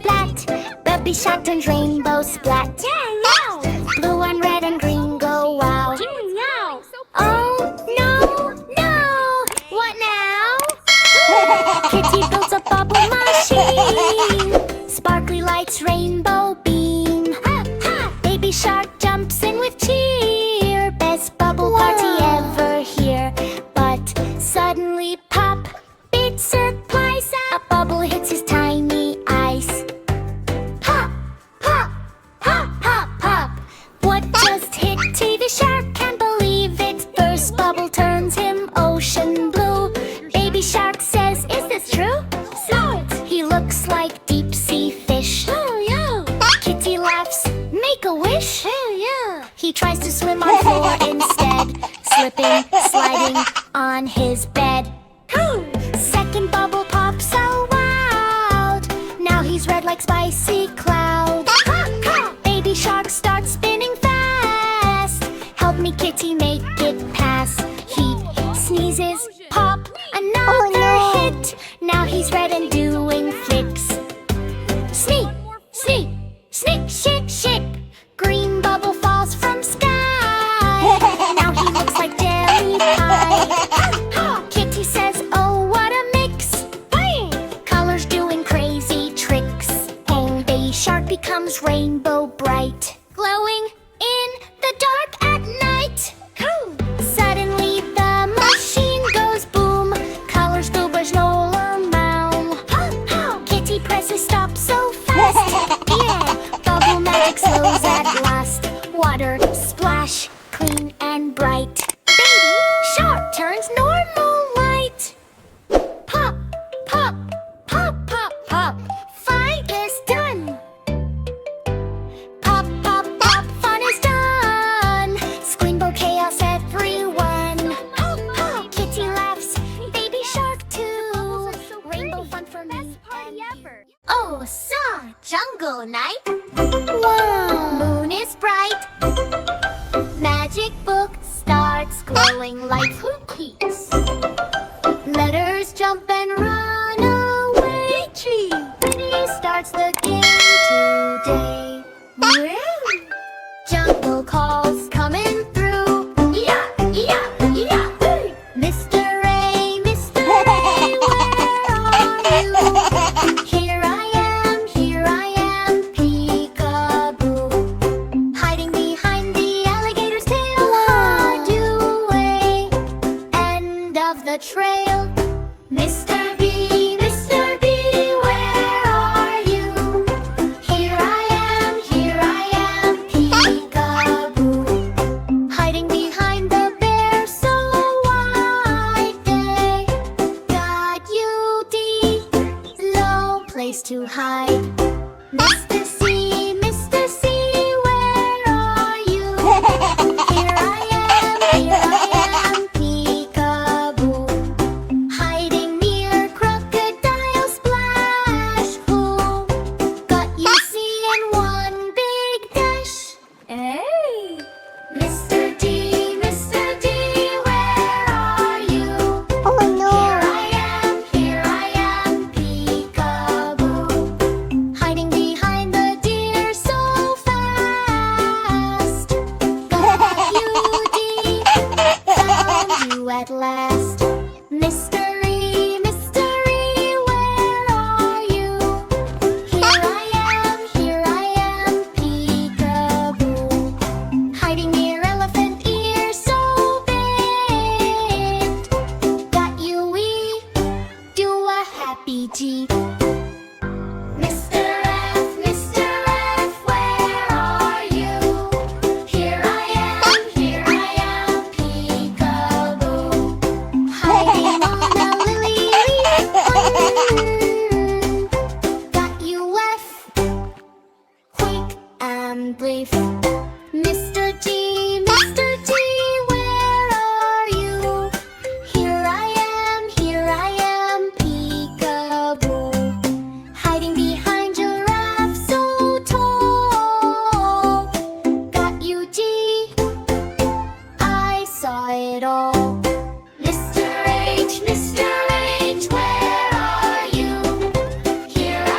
splat. Baby shark turns rainbow splat. Blue and red and green go wow. Oh no, no! What now? Kitty builds a bubble machine. Sparkly lights, rainbow beam. Baby shark jumps in with cheer. Best bubble party ever here. But suddenly pop, big surprise! A bubble hits his tiny eyes. Pop, pop, pop, pop, pop. What just hit TV shark? Can't believe it. First bubble turns him ocean blue. Baby shark says, is this true? He looks like deep sea fish. Kitty laughs, make a wish. He tries to swim on floor instead, slipping, sliding on his bed. Second bubble pops out loud. Now he's red like spicy cloud. Baby shark starts spinning fast. Help me, Kitty, make it pass. He sneezes, pop, another hit. Now he's red and doing flicks. Sneak, sneak, sneak, shake, shake. Green bubble falls from sky. Now he looks like jelly pie. Kitty says, oh, what a mix. Colors doing crazy tricks. Baby shark becomes rainbow bright, glowing in the dark at night. Suddenly the machine goes boom. Colors go bajnolamow. Kitty presses stop so fast. Yeah, bubble magic slows at last. Water splash, clean and bright. Baby shark turns normal light. Pop, pop, pop, pop, pop. Fight is done. Pop, pop, pop, fun is done. Screambow chaos everyone. Kitty laughs, baby shark too. Rainbow fun for me and you. Oh, saw jungle night. Wow. Moon is bright. Magic book starts glowing like cookies. Letters jump and run away. Pretty starts the game today. Jungle calls coming through. Yeah, yeah, yeah. Mr. A, Mr. A, where are you? Here I am, peekaboo. Hiding behind the alligator's tail. Hide away. End of the trail. Mr. B, Mr. B, where are you? Here I am, peekaboo. Hiding behind the bear, so wide day. Got you, D, low place to hide. Mr. C, Mr. C, where are you? Here I am, peekaboo. Hiding near crocodile splash pool. Got you, C, in one big dash. Hey! Mr. D, Mr. D, where are you? Oh no! Here I am, peekaboo. Hiding behind the deer so fast. Got you, D, found you at last. Mystery, mystery, where are you? Here I am, peekaboo. Hiding near elephant ear so big. Got you, E, do a happy G. Mr. F, where are you? Here I am, peekaboo. Hiding on a lily leaf. Got you, F, quick and brief. Mr. G, where are you? Here I am, peekaboo. Hiding behind giraffe so tall. Got you, G, I saw it all. Mr. H, where are you? Here I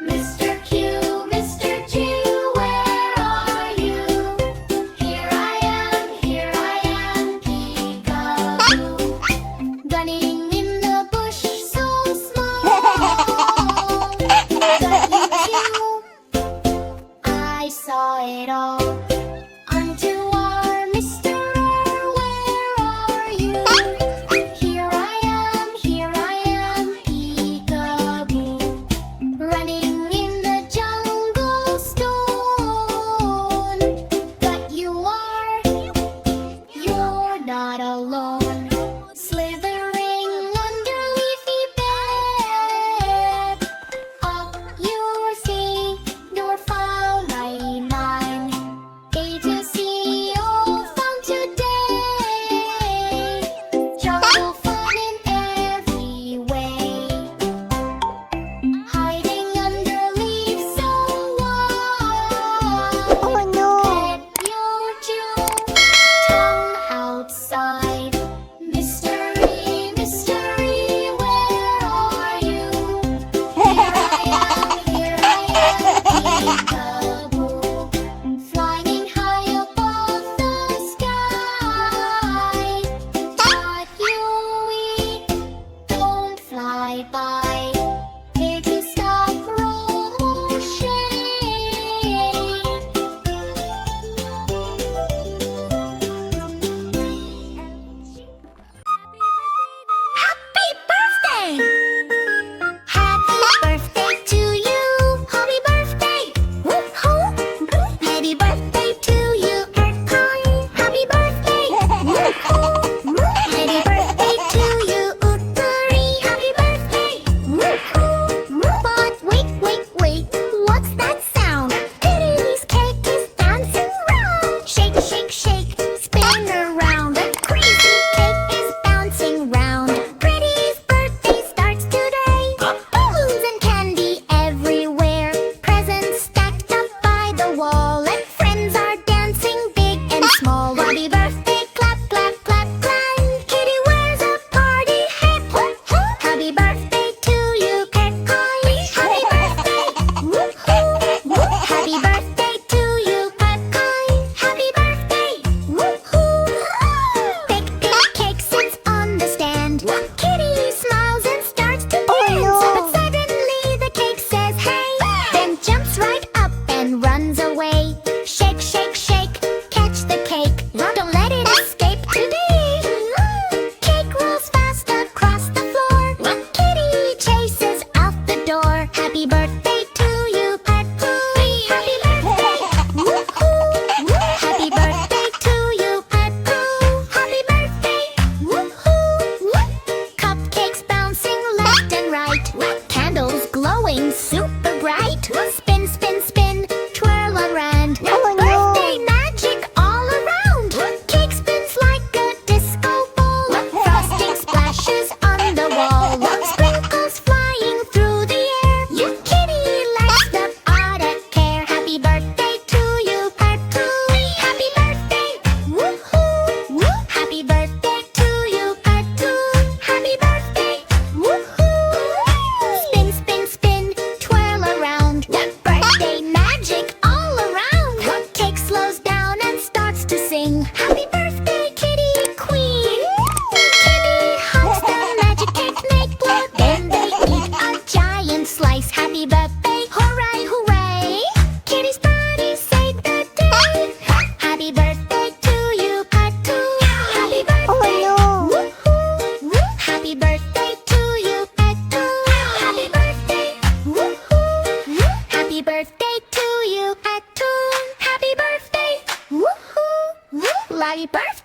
Mr. Q, Mr. Q, where are you? Here I am, peekaboo. Running in the bush so small. I saw it all. Unto our Mr. Where are you? Here I am, peekaboo. Running in the jungle stone. But you're not alone. Slithering under leafy bed. Up you'll see you're found 99. A to C, all found today. Jungle fun in every way. Hiding under leaves so wide. Oh no! Get your tongue outside. Mystery, mystery, where are you? Here I am, peekaboo. Flying high above the sky. But don't fly by. Here to stop Happy birthday! Happy birthday to you! Happy birthday! Woo-hoo! Happy birthday to you! Happy birthday! Woo-hoo! Happy birthday to you! Ooh-three! Happy birthday! Woo-hoo! But wait! What's that sound? Kitty's cake is dancing round! Shake, shake, shake! Spin around! The crazy cake is bouncing round! Pretty's birthday starts today! Balloons and candy everywhere! Presents stacked up by the wall! And friends are dancing big and small! Happy birthday! Clap, clap, clap, clap! Kitty wears a party hat! Happy birthday to you! Happy birthday! Woo-hoo! Happy birthday to you! Happy birthday! Woo-hoo! Big cake sits on the stand. Kitty smiles and starts to dance. But suddenly the cake says hey, then jumps right up and runs away. Shake, shake, shake, catch the cake. Don't let it escape today. Cake rolls fast across the floor. Kitty chases out the door. Happy birthday to you, Happy birthday! Woo-hoo! Happy birthday to you, Happy birthday! Woo-hoo! Cupcakes bouncing left and right. Candles glowing super bright. Spin, spin, spin, twirl around. Oh, no. Birthday magic all around. Cake spins like a disco ball. Frosting splashes on the wall. Sprinkles flying through the air. Kitty lights up out of care. Happy birthday to you, Happy birthday! Woo-hoo! Happy birthday to you, Happy birthday! Woo-hoo! Spin, spin, spin, twirl around. Birthday magic all around. Cake slows down and starts to sing. Happy birthday, Kitty Queen! Kitty hugs the magic cake make. Then they eat a giant slice. Happy birthday, hooray, hooray! Kitty's party saved the day. Happy birthday to you, Happy birthday! Oh no! Woo-hoo! Happy birthday to you, Happy birthday! Woo-hoo! Happy birthday to you, Happy birthday! Woo-hoo! Happy birthday!